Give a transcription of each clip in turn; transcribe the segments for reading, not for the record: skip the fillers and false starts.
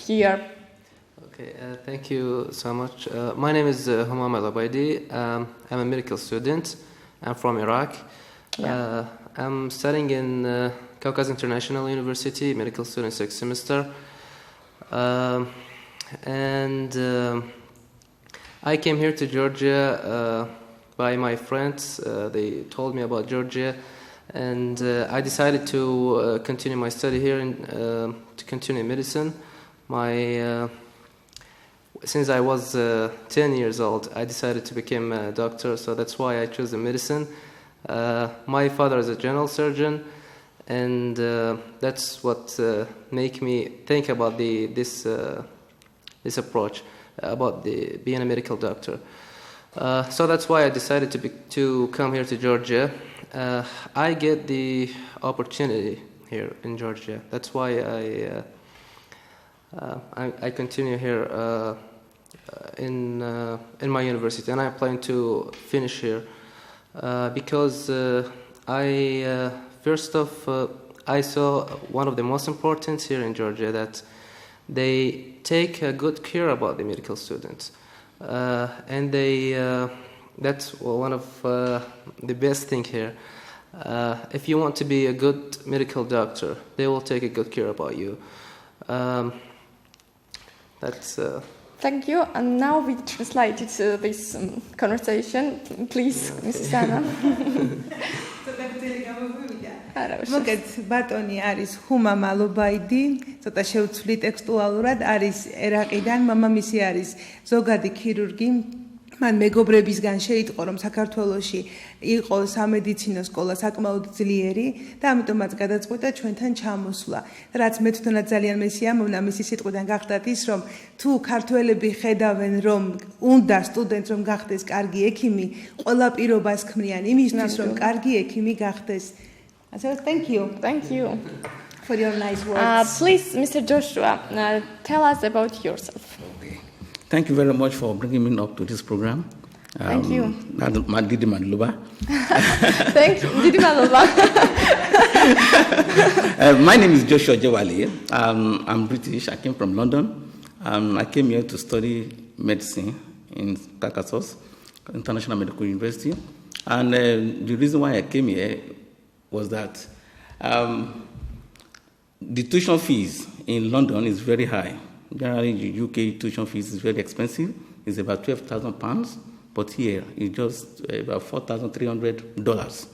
here. Okay, thank you so much. My name is Humam Al-Obaidi. I'm a medical student. I'm from Iraq. Yeah. I'm studying in Caucasus International University, medical student 6th semester. And I came here to Georgia by my friends. They told me about Georgia, and I decided to continue my study here and to continue medicine. Since I was 10 years old, I decided to become a doctor, so that's why I chose the medicine. My father is a general surgeon, and that's what made me think about this approach about being a medical doctor. So that's why I decided to come here to Georgia. I get the opportunity here in Georgia. That's why I continue here in my university, and I plan to finish here because I saw one of the most important here in Georgia, that they take good care about the medical students, and that's one of the best thing here. If you want to be a good medical doctor, they will take a good care about you. Thank you. And now we translated this conversation. Please, Mrs. Anna. მოგეთ ბატონი არის ჰუმამ ალ-ობაიდი, ცოტა შევცვლი ტექსტუალურად, არის ერაყიდან, მამამისი არის ზოგადი ქირურგი. მან მეგობრებისგან შეიტყო, რომ საქართველოში იყო სამედიცინო სკოლა საკმაოდ ძლიერი და ამიტომაც გადაწყვიტა ჩვენთან ჩამოსვლა. რაც მე თვითონაც ძალიან მესიამოვნა მისი სიტყვიდან გახდათ ის, რომ თუ ქართველები ხედავენ, რომ უნდა სტუდენტს რომ გახდეს კარგი ექიმი, ყველა პირობას ქმნიან იმისთვის, რომ კარგი ექიმი გახდეს. So thank you. Thank you for your nice words. Please, Mr. Joshua, tell us about yourself. Okay. Thank you very much for bringing me up to this program. Thank you. Didi Manluba. Thank you, Didi Manluba. My name is Joshua Ojewale. I'm British. I came from London. I came here to study medicine in Caucasus International Medical University. And the reason why I came here was that the tuition fees in London is very high. Generally, the UK tuition fees is very expensive. It's about £12,000, but here it's just about $4,300.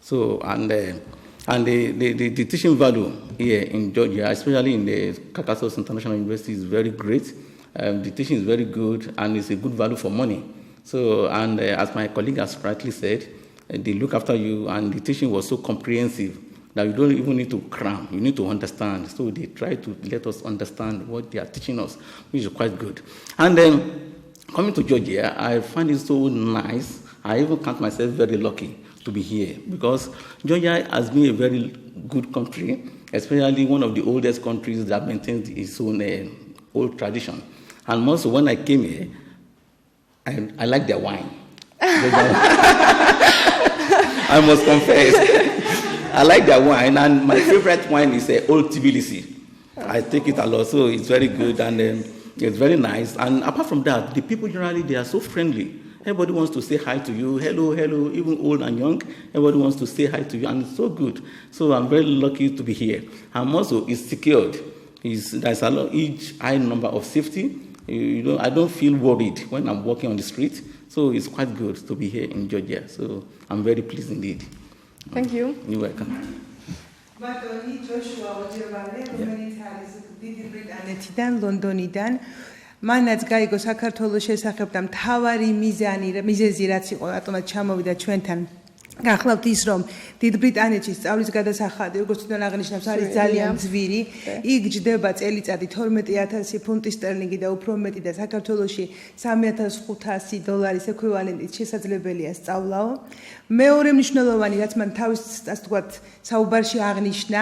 So, and the teaching value here in Georgia, especially in the Caucasus International University, is very great. The teaching is very good, and it's a good value for money. So, and as my colleague has rightly said, they look after you, and the teaching was so comprehensive that you don't even need to cram, you need to understand. So they try to let us understand what they are teaching us, which is quite good. And then, coming to Georgia, I find it so nice. I even count myself very lucky to be here, because Georgia has been a very good country, especially one of the oldest countries that maintains its own old tradition. And also, when I came here, I like their wine. I must confess. I like their wine, and my favorite wine is Old Tbilisi. I take it a lot, so it's very good, and it's very nice. And apart from that, the people generally, they are so friendly. Everybody wants to say hi to you. Hello, hello, even old and young. Everybody wants to say hi to you, and it's so good. So I'm very lucky to be here. And also, it's secured. There's a huge high number of safety. I don't feel worried when I'm walking on the street. So it's quite good to be here in Georgia. So I'm very pleased indeed. Thank you. You're welcome. ბატონი ჯოშუა ოჯევალე, რომელიც არის დიდი ბრიტანეთიდან, ლონდონიდან, მანაც გაიგო საქართველოს შესახებ და მთავარი მიზეზი რაც იყო, რატომაც ჩამოვიდა ჩვენთან. გახლავთ ის, რომ დიდ ბრიტანეთში სწავლის გადასახადი, როგორც თვითონ აღნიშნავს, არის ძალიან ძვირი. იქ ჯდება წელიწადი 12,000 ფუნტი სტერლინგი და უფრო მეტი და საქართველოში $3,500 ექვივალენტით შესაძლებელია სწავლაო. მეორე მნიშვნელოვანი, რაც მან თავის ასე ვთქვათ, საუბარში აღნიშნა,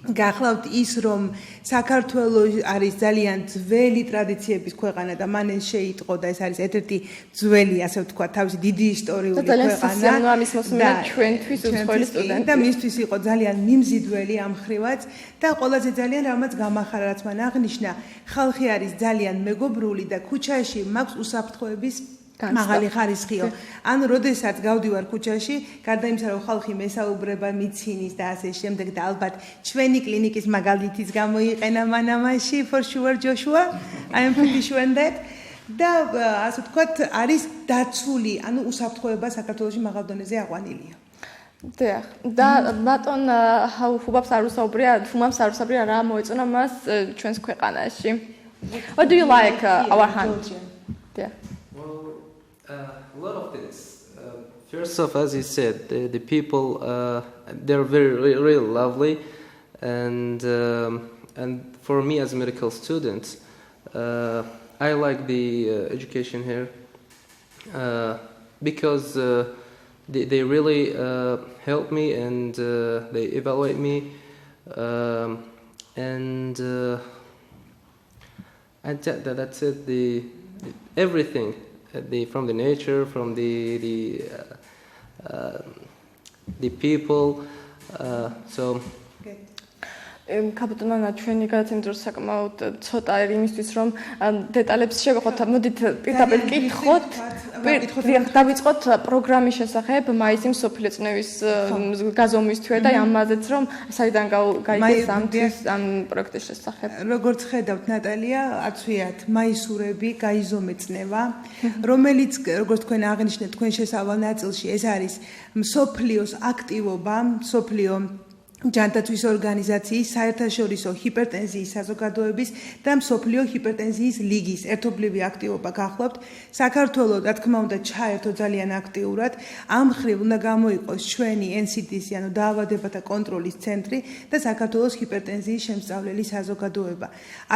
გახლავთ ის რომ საქართველოს არის ძალიან ძველი ტრადიციების ქვეყანა და მან ეს შეიტყო და ეს არის ერთ-ერთი ძველი ასე ვთქვათ თავისი დიდი ისტორიული ქვეყანა და ამის მოსმენა ჩვენთვის უცხოელი სტუდენტი და მისთვის იყო ძალიან მიმზიდველი ამ ხრივაც და ყველაზე ძალიან რამაც გამახარა რაც მან აღნიშნა ხალხი არის ძალიან მეგობრული და ქუჩაში მაქვს უსაფრთხოების მაღალი ხარისხიო. ანუ როდესაც გავდივარ ქუჩაში, გარდა იმისა, რომ ხალხი მესაუბრება, მიცინის და ასე შემდეგ და ალბათ ჩვენი კლინიკის მაგალითიც გამოიყენა მანამაში, for sure Joshua, I am pretty sure that. და ასე ვთქვათ, არის დაცული, ანუ უსაფრთხოება საქართველოში მაღალ დონეზე აყვანილია. დიახ. და ბატონ Humams არ უსაუბრია რა მოეწონა მას ჩვენს ქვეყანაში. What do you like our hand? Yeah. A lot of things. First off, as you said, the people they're really lovely, and for me as a medical student, I like the education here because they really help me and they evaluate me, and that's it. Everything. From the nature, from the people, so. კაპიტანა ჩვენი გადაცემის დროს საკმაოდ ცოტა არის იმისთვის რომ დეტალებს შევეხოთ. მოდით პირდაპირ კითხოთ. დავიწყოთ პროგრამის შესახებ მაისის სოფლიო წნევის გაზომვისთვის და ამაზეც რომ საიდან გაიგეს ამ პროექტის შესახებ. როგორც ხედავთ ნატალია, აცვიათ მაისურები, გაიზომე წნევა, რომელიც როგორც თქვენ აღნიშნეთ თქვენ შესავალ ნაწილში ეს არის მსოფლიოს აქტივობა, მსოფლიო ჯანდაცვის ორგანიზაციის, საერთაშორისო ჰიპერტენზიის საზოგადოების და მსოფლიო ჰიპერტენზიის ლიგის ერთობლივი აქტივობა გახლავთ. საქართველოს, რა თქმა უნდა, ჩაერთო ძალიან აქტიურად. ამ ხრივ უნდა გამოიყოს ჩვენი NCDC, ანუ დაავადებათა კონტროლის ცენტრი და საქართველოს ჰიპერტენზიის შემსწავლელი საზოგადოება.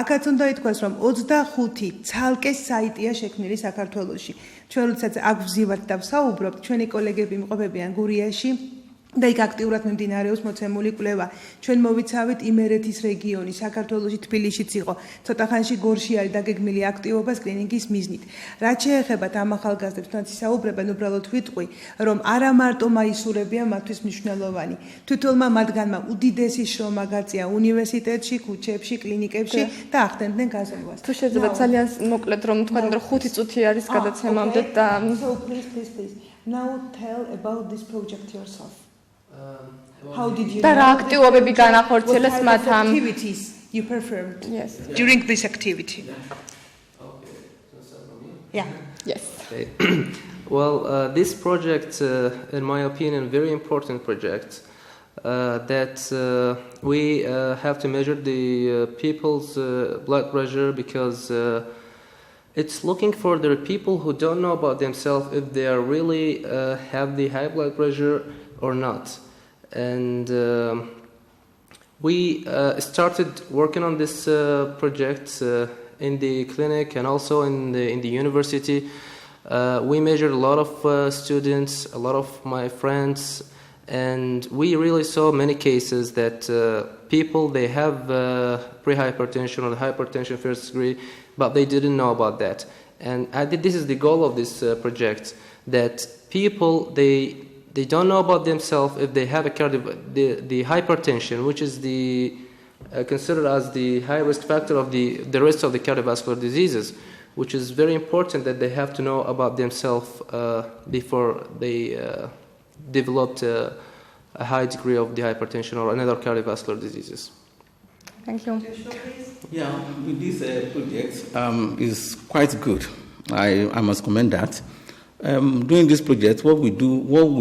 აქაც უნდა ითქვას, რომ 25 ცალკე საიტია შექმნილი საქართველოში. ჩვენ როდესაც აქ ვზივართ და ვსაუბრობთ, ჩვენი კოლეგები იმყოფებიან გურიაში. და იქ აქტიურად მიმდინარეობს მოცემული კვლევა. ჩვენ მოვიცავით იმერეთის რეგიონი, საქართველოში თბილისშიც იყო. ცოტა ხანში გორში არის დაგეგმილი აქტივობა სკრინინგის მიზნით. რაც შეეხება ამ ახალგაზრდებს, თუნდაც ისაუბრებენ, უბრალოდ ვიტყვი, რომ არა მარტო მაისურებია მათთვის მნიშვნელოვანი. თვითონმა მათგანმა უდიდესი შრომა გაწია უნივერსიტეტში, ქუჩებში, კლინიკებში და ახდენდნენ გაზომვას. თუ შეიძლება ძალიან მოკლედ რომ თქვენ რომ 5 წუთი არის გადაცემამდე და So please. Now tell about this project yourself. How did you და რა აქტივობები განახორციელეს მათ ამ activities you performed during this activity? Yeah. Yes. Okay. Well, this project, in my opinion, very important project that we have to measure the people's blood pressure because it's looking for the people who don't know about themselves if they are really have the high blood pressure or not. And we started working on this project in the clinic and also in the university. We measured a lot of students, a lot of my friends, and we really saw many cases that people, they have pre-hypertension or hypertension first degree, but they didn't know about that. And this is the goal of this project, that people, they don't know about themselves if they have the hypertension, which is considered as the high risk factor of the rest of the cardiovascular diseases, which is very important that they have to know about themselves before they developed a high degree of the hypertension or another cardiovascular diseases. Thank you. Yeah, this project is quite good. I must commend that. Doing this project, what we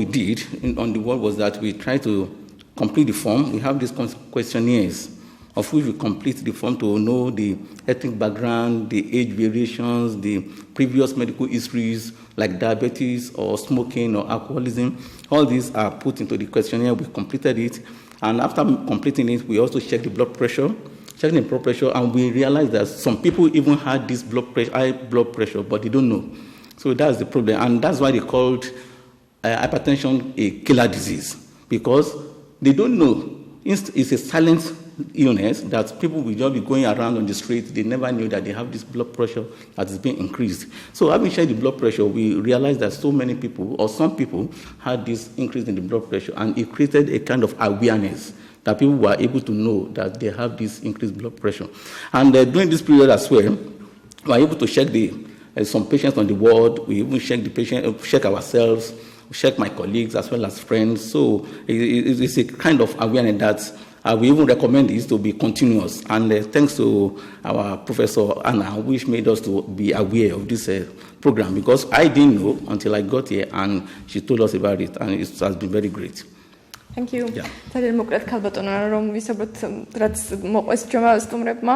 did on the world was that we tried to complete the form. We have these questionnaires, of which we complete the form to know the ethnic background, the age variations, the previous medical histories like diabetes or smoking or alcoholism. All these are put into the questionnaire. We completed it, and after completing it, we also checked the blood pressure. Checking the blood pressure, and we realized that some people even had this high blood pressure, but they don't know. So that's the problem, and that's why they called hypertension a killer disease, because they don't know. It's a silent illness that people will just be going around on the street. They never knew that they have this blood pressure that is being increased. So having checked the blood pressure, we realized that so many people, or some people, had this increase in the blood pressure, and it created a kind of awareness that people were able to know that they have this increased blood pressure. And during this period as well, we were able to check some patients on the ward. We even check the patient, check ourselves, check my colleagues as well as friends. So it's a kind of awareness that we even recommend this to be continuous. And thanks to our Professor Anna, which made us to be aware of this program, because I didn't know until I got here, and she told us about it, and it has been very great. Thank you. ძალიან მოკლედ ქალბატონო რომ ვისაუბროთ რაც მოყვეს ჩვენმა სტუმრებმა.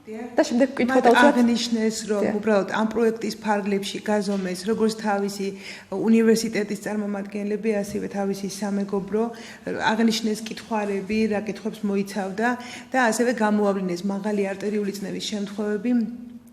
და შემდეგ კითხვა დავუშვათ. აღნიშნეს რომ უბრალოდ ამ პროექტის ფარგლებში გაზომეს როგორც თავისი უნივერსიტეტის წარმომადგენლები, ასევე თავისი სამეგობრო, აღნიშნეს კითხვარები, რა კითხვებს მოიცავდა და ასევე გამოავლინეს მაღალი არტერიული წნევის შემთხვევები.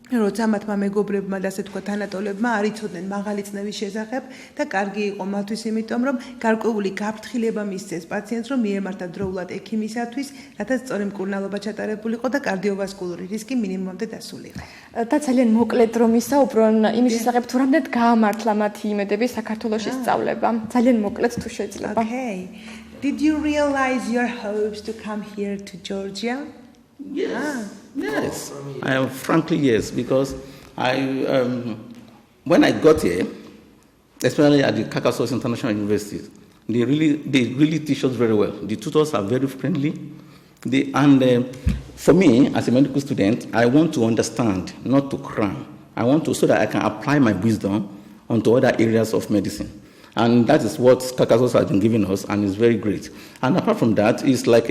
როცა მათმა მეგობრებმა და ასე თქვა თანატოლებმა არ იცოდნენ მაღალი წნევის შესახებ და კარგი იყო მათთვის, იმიტომ რომ გარკვეული გაფრთხილება მისცეს პაციენტს, რომ მიემართა დროულად ექიმისათვის, რათა სწორი მკურნალობა ჩატარებულიყო და კარდიოვასკულური რისკი მინიმუმამდე დასულიყო. და ძალიან მოკლედ რომ ისაუბრო იმის შესახებ, თუ რამდენად გაამართლა მათი იმედები საქართველოში სწავლება. ძალიან მოკლედ თუ შეიძლება. Okay. Did you realize your hopes to come here to Georgia? Yes. Yes, frankly yes, because when I got here, especially at the Caucasus International University, they really teach us very well. The tutors are very friendly, and for me as a medical student, I want to understand, not to cram. I want to so that I can apply my wisdom onto other areas of medicine, and that is what Caucasus has been giving us, and it's very great. And apart from that, it's like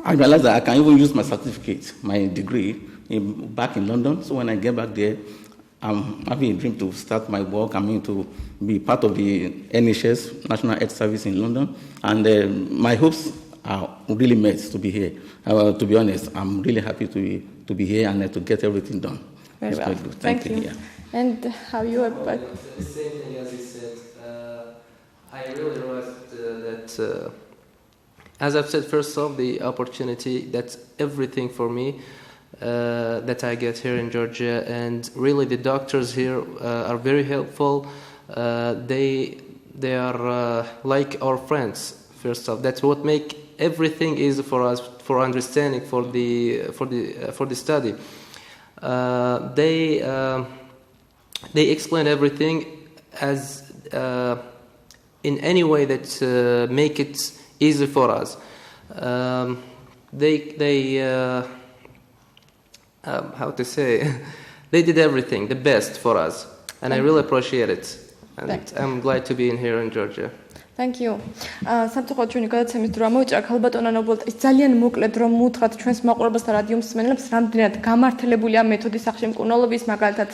I realized that I can even use my certificate, my degree, back in London. So when I get back there, I'm having a dream to start my work. I mean, to be part of the NHS, National Health Service in London. And my hopes are really met to be here. To be honest, I'm really happy to be here and to get everything done. Very well. Quite good. Thank you. Yeah. And how you are? The same thing as you said. I really realized that. As I've said, first off, the opportunity, that's everything for me that I get here in Georgia. And really the doctors here are very helpful. They are like our friends, first off. That's what make everything easy for us, for understanding, for the study. They explain everything as in any way that make it easy for us. How to say? They did everything, the best for us, and I really appreciate it. And I'm glad to be in here in Georgia. Thank you. Სამწუხაროდ ჩვენი გადაცემის დრო ამოიჭრა ქალბატონო ნობლად ის ძალიან მოკლედ რომ მუთხრათ ჩვენს მაყურებელს და რადიო მსმენელებს რამდენად გამართლებულია მეთოდის სახში მკურნალობის, მაგალითად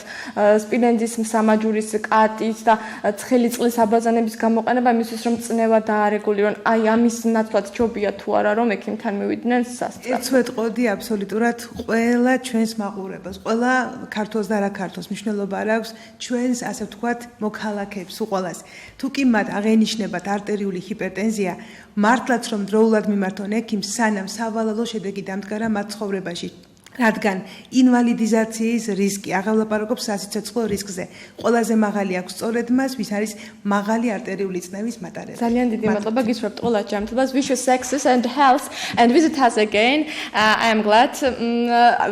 სპილენძის, სამაჯურის, კატის და ცხელი წყლის აბაზანების გამოყენება იმისთვის რომ წნევა დაარეგულირონ. აი ამის ნაცვლად ჯობია თუ არა რომ ექიმთან მივიდნენ სასწრაფოდ. ეს ვეტყოდი აბსოლუტურად ყველა ჩვენს მაყურებელს, ყველა ქართველს და რა ქართველს მნიშვნელობა არ აქვს ჩვენს ასე ვთქვათ მოქალაქეებს უყოლას. თუ კი მათ აღენიშნებათ არტერიული ჰიპერტენზია, მართლაც რომ დროულად მიმართონ ექიმს, სანამ სავალალო შედეგი დამდგარა მათ ცხოვრებაში. რადგან ინვალიდიზაციის რისკი აღავლაპარაკობს სასიცოცხლო რისკზე. ყველაზე მაღალი აქვს სწორედ მას, ვის არის მაღალი არტერიული წნევის მატარებელი. ძალიან დიდი მადლობა გისურვებთ ყველა ჯანმრთელობას. Wish you success and health and visit us again. I am glad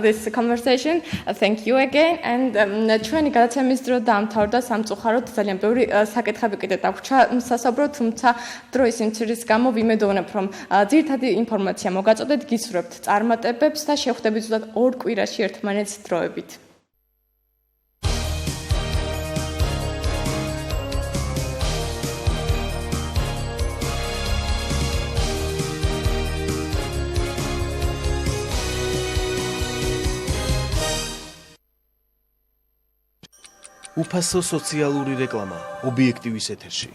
this conversation. Thank you again. And ჩვენი გადაცემის დრო დაამთავრდა. სამწუხაროდ ძალიან ბევრი საკითხები კიდე დაგვრჩა სასაუბრო, თუმცა დროის სიმცირის გამო ვიმედოვნებ, რომ ძირითადი ინფორმაცია მოგაწოდეთ, გისურვებთ წარმატებებს და შევხვდებით ზუსტად 2 კვირაში ერთმანეთს დროებით. უფასო სოციალური რეკლამა ობიექტივის ეთერში.